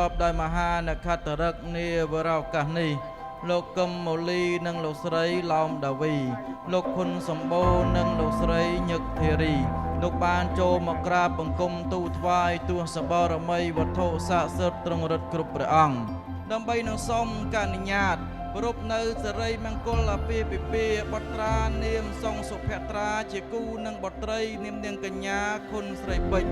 อบได้มหาณคัตรึกเนียวราวกะนีโลกกมโมลีนังโลกสไรลอมดาวีโลกคุณสมบูรณ์นังโลกสไรยึกเทรีโลกบานโจมกราบบังกมตูทวายตัวสบารมัยวัฏโทสะเสดตรงรถกรุบประอังดำใบนังส้มการนิญาตรูปเนื้อสไรมังกลเปียเปียบตราเนียมทรงสุภตราเจกูนังบตรายเนียมเนียงกัญญาคนสไรปิด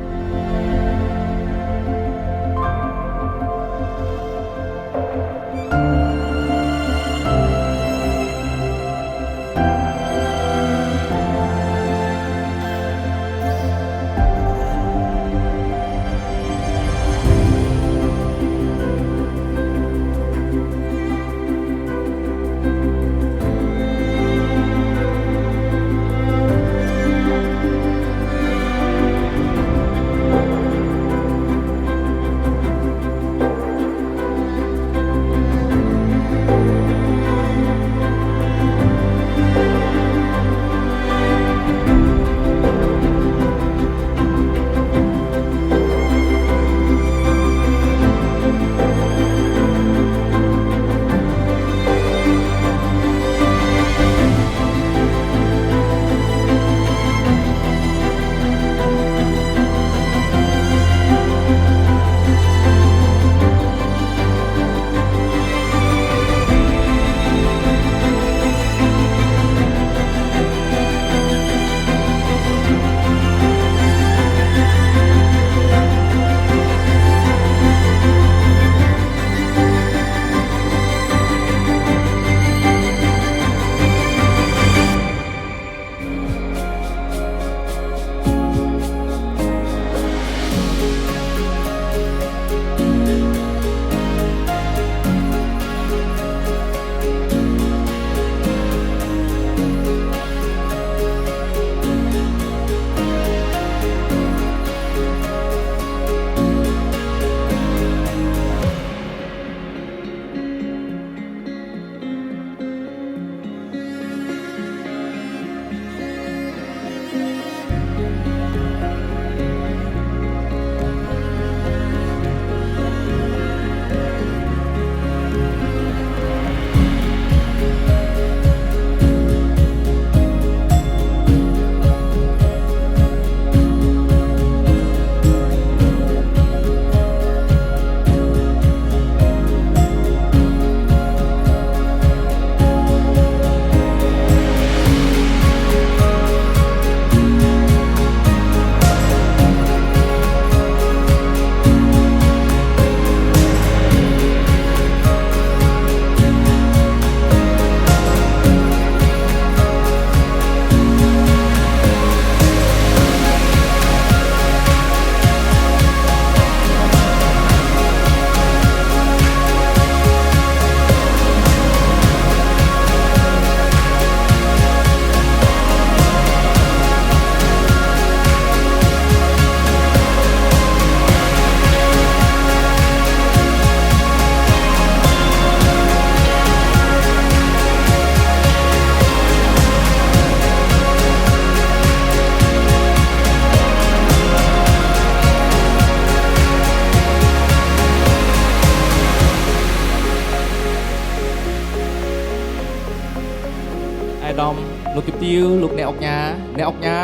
อมลูกกิบติวลูกแนออกญา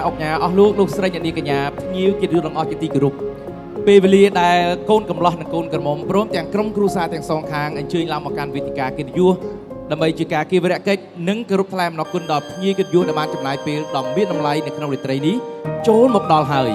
ออกลูกสระยันดีกัญญายิ้วกิดดูรองออกกิตีกรุบเปเวลีได้โกนกำลังโกนกระหม่อมพร้อมแต่งกรมครูซาแต่งสองคางอันเชิญลำมาการวิธีการกินยัวดำไปจิกากีวระเกตนึ่งกรุบแคลมนอกกุนดอกยิ้วกิดยัวดำมาจำนายเปลดอมเบี้ยน้ำไหลในขนมลิตรนี้โจนหมกดอลหาย